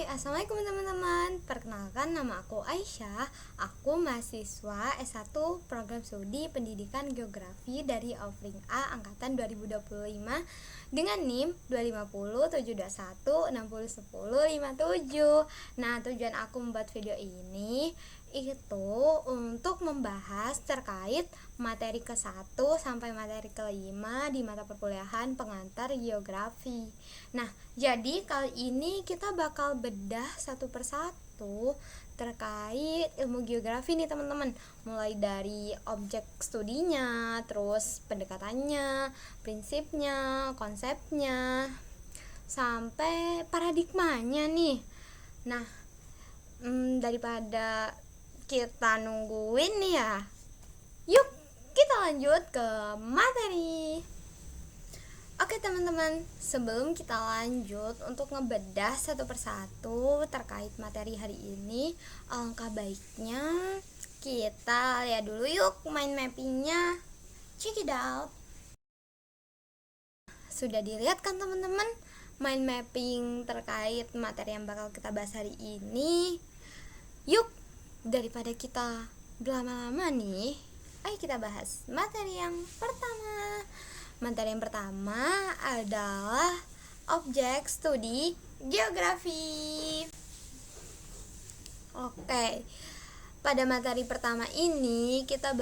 Assalamualaikum teman-teman. Perkenalkan, nama aku Aisyah. Aku mahasiswa S1 Program Studi Pendidikan Geografi dari Offering A Angkatan 2025 dengan NIM 250 721 60 10 57. Nah, tujuan aku membuat video ini itu untuk membahas terkait materi ke-1 sampai materi ke-5 di mata perkuliahan pengantar geografi. Nah, jadi kali ini kita bakal bedah satu persatu terkait ilmu geografi nih teman-teman. Mulai dari objek studinya, terus pendekatannya, prinsipnya, konsepnya, sampai paradigmanya nih. Nah, daripada kita nungguin nih ya, yuk kita lanjut ke materi. Oke teman-teman, sebelum kita lanjut untuk ngebedah satu persatu terkait materi hari ini, alangkah baiknya kita lihat dulu yuk mind mappingnya. Check it out. Sudah dilihat kan teman-teman mind mapping terkait materi yang bakal kita bahas hari ini? Yuk, daripada kita berlama-lama nih, ayo kita bahas materi yang pertama. Materi yang pertama adalah objek studi geografi. Oke, pada materi pertama ini kita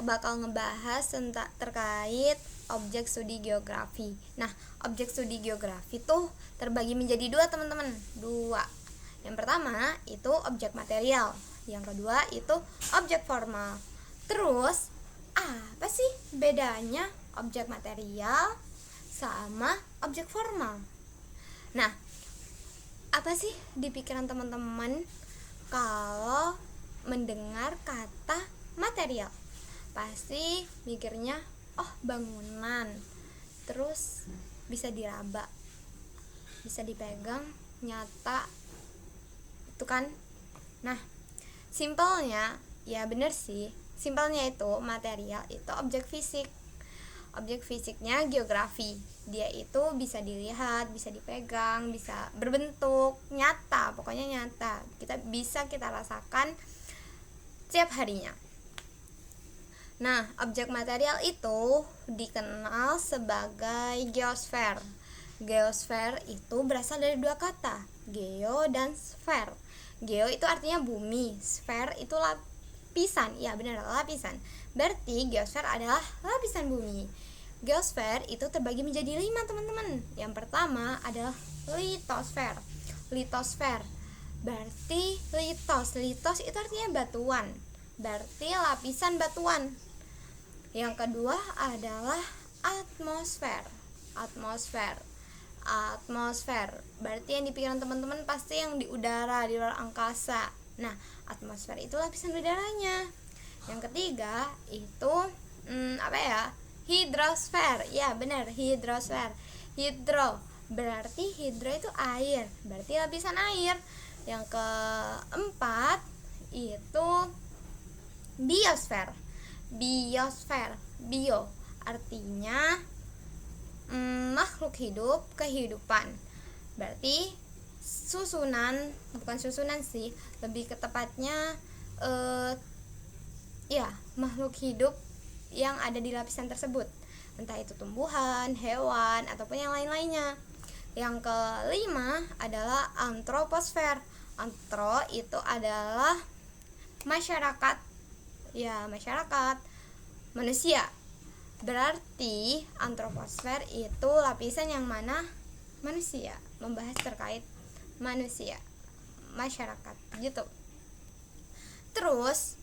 bakal ngebahas tentang terkait objek studi geografi. Nah, objek studi geografi tuh terbagi menjadi dua teman-teman, dua. Yang pertama itu objek material, yang kedua itu objek formal. Terus apa sih bedanya objek material sama objek formal? Nah, apa sih di pikiran teman-teman kalau mendengar kata material? Pasti mikirnya, oh bangunan, terus bisa diraba, bisa dipegang, nyata, itu kan. Nah, simpelnya ya bener sih, simpelnya itu material itu objek fisik. Objek fisiknya geografi, dia itu bisa dilihat, bisa dipegang, bisa berbentuk, nyata, pokoknya nyata, kita rasakan setiap harinya. Nah, objek material itu dikenal sebagai geosfer. Geosfer itu berasal dari dua kata, geo dan sfer. Geo itu artinya bumi, sfer itu lapisan. Ya benar, lapisan. Berarti geosfer adalah lapisan bumi. Geosfer itu terbagi menjadi 5 teman-teman. Yang pertama adalah litosfer. Litosfer berarti litos itu artinya batuan, berarti lapisan batuan. Yang kedua adalah atmosfer. Atmosfer berarti yang di pikiran teman-teman pasti yang di udara, di luar angkasa. Nah, atmosfer itu lapisan udaranya. Yang ketiga itu hidrosfer. Ya benar, hidrosfer. Hidro berarti hidro itu air, berarti lapisan air. Yang keempat itu biosfer. Bio artinya makhluk hidup, kehidupan. Berarti bukan susunan sih, lebih ke tepatnya makhluk hidup yang ada di lapisan tersebut, entah itu tumbuhan, hewan, ataupun yang lain-lainnya. Yang kelima adalah antroposfer. Antro itu adalah masyarakat, manusia. Berarti antroposfer itu lapisan yang mana manusia, membahas terkait manusia, masyarakat gitu. Terus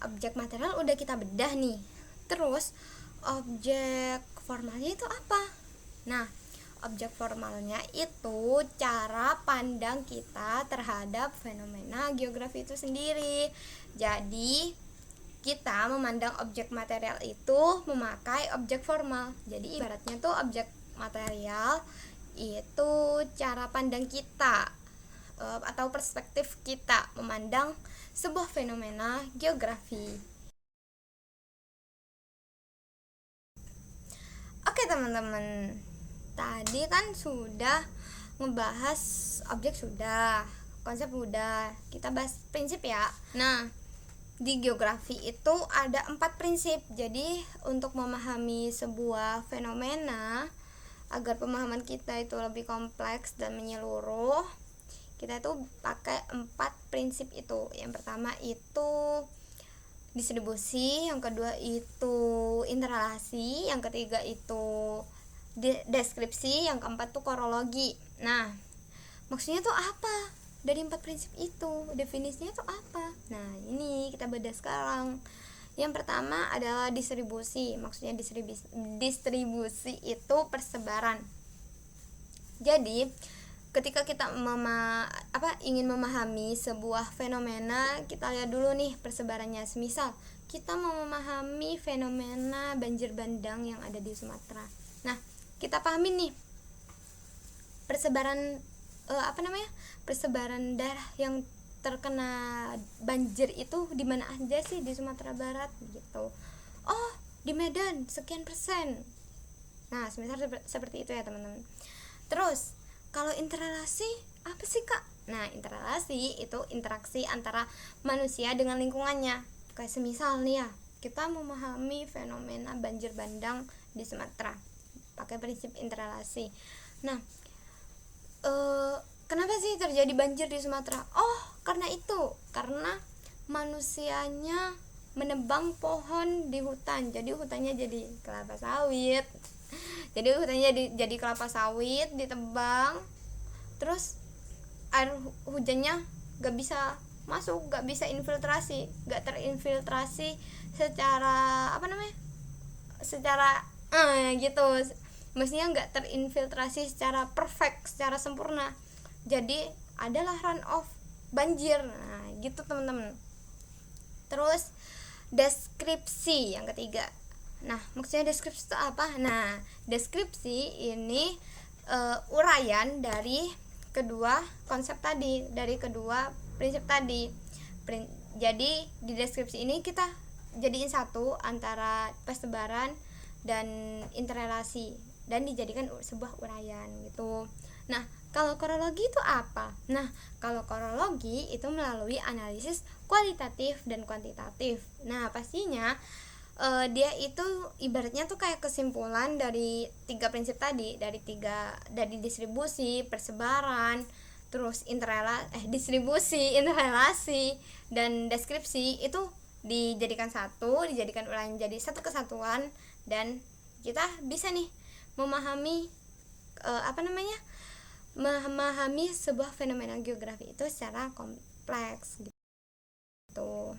objek material udah kita bedah nih. Terus objek formalnya itu apa? Nah, objek formalnya itu cara pandang kita terhadap fenomena geografi itu sendiri. Jadi kita memandang objek material itu memakai objek formal. Jadi ibaratnya tuh objek material itu cara pandang kita atau perspektif kita memandang sebuah fenomena geografi. Oke teman-teman, tadi kan sudah ngebahas objek, sudah konsep udah, kita bahas prinsip ya. Nah, di geografi itu ada 4 prinsip. Jadi untuk memahami sebuah fenomena agar pemahaman kita itu lebih kompleks dan menyeluruh, kita itu pakai 4 prinsip itu. Yang pertama itu distribusi, yang kedua itu interrelasi, yang ketiga itu deskripsi, yang keempat tuh korologi. Nah, maksudnya tuh apa? Dari 4 prinsip itu, definisinya tuh apa? Nah, ini kita bedah sekarang. Yang pertama adalah distribusi. Maksudnya distribusi itu persebaran. Jadi, ketika kita ingin memahami sebuah fenomena, kita lihat dulu nih persebarannya. Semisal kita mau memahami fenomena banjir bandang yang ada di Sumatera. Nah, kita pahami nih persebaran persebaran daerah yang terkena banjir itu di mana aja sih di Sumatera Barat gitu. Oh, di Medan sekian persen. Nah, semisal seperti itu ya teman-teman. Terus kalau interrelasi apa sih Kak? Nah, interrelasi itu interaksi antara manusia dengan lingkungannya. Kayak semisal nih ya, kita memahami fenomena banjir bandang di Sumatera pakai prinsip interrelasi. Nah, kenapa sih terjadi banjir di Sumatera? Oh, karena manusianya menebang pohon di hutan. Jadi hutannya jadi kelapa sawit. Jadi hutannya jadi kelapa sawit ditebang. Terus air hujannya gak bisa masuk, gak bisa infiltrasi, gak terinfiltrasi secara gitu. Maksudnya nggak terinfiltrasi secara perfect, secara sempurna. Jadi adalah run off banjir. Nah, gitu teman-teman. Terus deskripsi yang ketiga. Nah, maksudnya deskripsi itu apa? Nah, deskripsi ini uraian dari kedua konsep tadi, dari kedua prinsip tadi. Jadi di deskripsi ini kita jadiin satu antara persebaran dan interrelasi dan dijadikan sebuah uraian gitu. Nah, kalau korologi itu apa? Nah, kalau korologi itu melalui analisis kualitatif dan kuantitatif. Nah, pastinya dia itu ibaratnya tuh kayak kesimpulan dari 3 prinsip tadi, dari distribusi, persebaran, terus distribusi, interrelasi, dan deskripsi itu dijadikan uraian jadi satu kesatuan, dan kita bisa nih memahami memahami sebuah fenomena geografi itu secara kompleks gitu.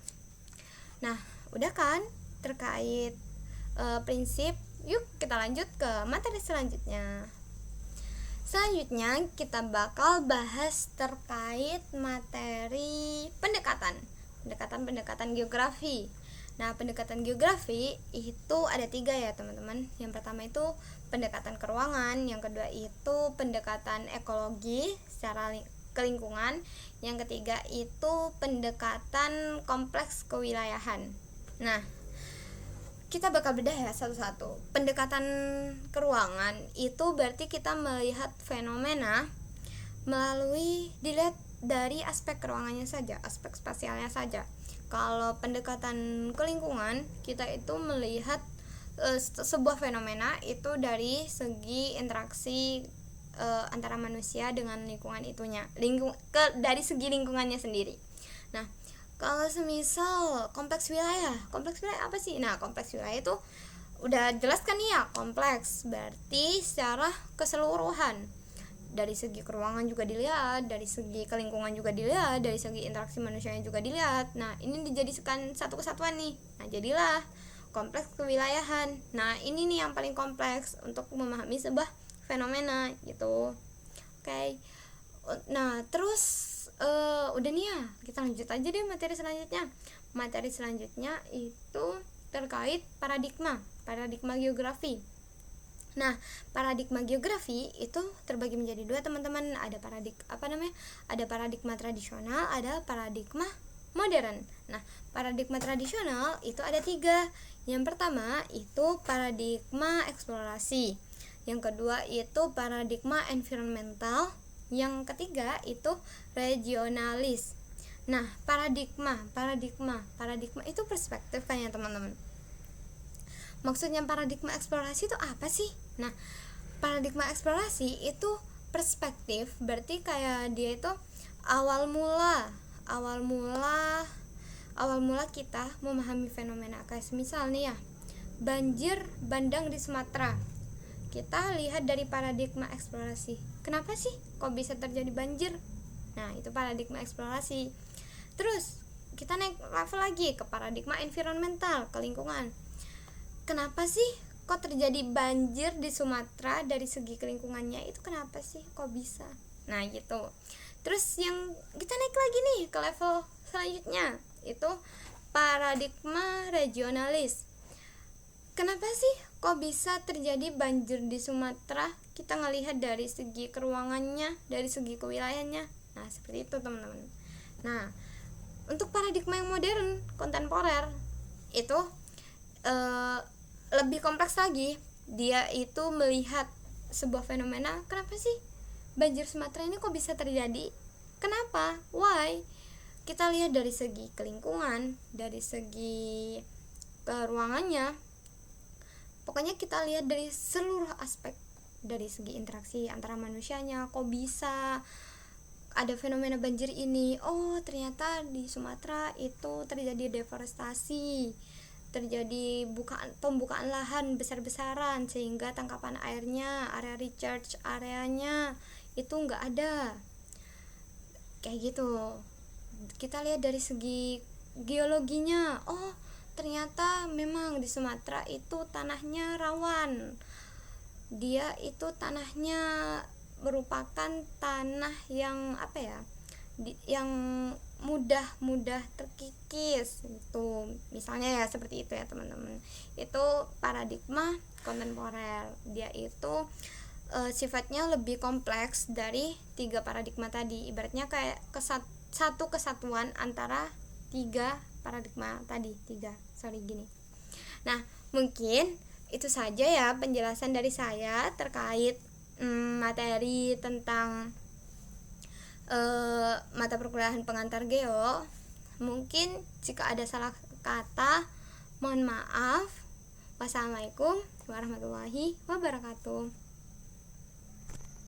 Nah, udah kan terkait prinsip. Yuk kita lanjut ke materi selanjutnya. Selanjutnya kita bakal bahas terkait materi pendekatan geografi. Nah, pendekatan geografi itu ada 3 ya teman-teman. Yang pertama itu pendekatan ke ruangan, yang kedua itu pendekatan ekologi secara kelingkungan, yang ketiga itu pendekatan kompleks kewilayahan. Nah, kita bakal bedah ya satu-satu. Pendekatan ke ruangan itu berarti kita melihat fenomena dilihat dari aspek ruangannya saja, aspek spasialnya saja. Kalau pendekatan ke lingkungan, kita itu melihat sebuah fenomena itu dari segi interaksi antara manusia dengan lingkungan itunya, dari segi lingkungannya sendiri. Nah, kalau semisal kompleks wilayah apa sih? Nah, kompleks wilayah itu udah jelas kan ya, kompleks berarti secara keseluruhan. Dari segi keruangan juga dilihat, dari segi kelingkungan juga dilihat, dari segi interaksi manusianya juga dilihat. Nah, ini dijadikan satu kesatuan nih. Nah, jadilah kompleks kewilayahan. Nah, ini nih yang paling kompleks untuk memahami sebuah fenomena gitu. Oke. Nah, terus udah nih ya, kita lanjut aja deh materi selanjutnya. Materi selanjutnya itu terkait paradigma geografi. Nah, paradigma geografi itu terbagi menjadi 2 teman-teman. Ada paradigma tradisional, ada paradigma modern. Nah, paradigma tradisional itu ada 3. Yang pertama itu paradigma eksplorasi, yang kedua itu paradigma environmental, Yang ketiga itu regionalis. Nah, paradigma itu perspektif kan ya teman-teman. Maksudnya paradigma eksplorasi itu apa sih? Nah, paradigma eksplorasi itu perspektif, berarti kayak dia itu awal mula kita memahami fenomena. Kayak misal nih ya, banjir bandang di Sumatera. Kita lihat dari paradigma eksplorasi. Kenapa sih kok bisa terjadi banjir? Nah, itu paradigma eksplorasi. Terus kita naik level lagi ke paradigma environmental, ke lingkungan. Kenapa sih kok terjadi banjir di Sumatera? Dari segi kelingkungannya itu kenapa sih kok bisa? Nah gitu. Terus yang kita naik lagi nih ke level selanjutnya, itu paradigma regionalis. Kenapa sih kok bisa terjadi banjir di Sumatera? Kita ngelihat dari segi keruangannya, dari segi kewilayahannya. Nah seperti itu teman-teman. Nah untuk paradigma yang modern, kontemporer, itu lebih kompleks lagi. Dia itu melihat sebuah fenomena, kenapa sih banjir Sumatera ini kok bisa terjadi? Kenapa? Why? Kita lihat dari segi kelingkungan, dari segi keruangannya. Pokoknya kita lihat dari seluruh aspek, dari segi interaksi antara manusianya, kok bisa ada fenomena banjir ini. Oh, ternyata di Sumatera itu terjadi deforestasi, terjadi pembukaan lahan besar-besaran sehingga tangkapan airnya, area recharge areanya itu enggak ada. Kayak gitu. Kita lihat dari segi geologinya. Oh, ternyata memang di Sumatera itu tanahnya rawan. Dia itu tanahnya merupakan tanah yang yang mudah terkikis itu, misalnya ya seperti itu ya teman-teman. Itu paradigma kontemporer. Dia itu sifatnya lebih kompleks dari 3 paradigma tadi. Ibaratnya kayak satu kesatuan antara 3 paradigma tadi. Nah mungkin itu saja ya penjelasan dari saya terkait materi tentang mata perkuliahan pengantar geo. Mungkin jika ada salah kata mohon maaf. Wassalamualaikum warahmatullahi wabarakatuh.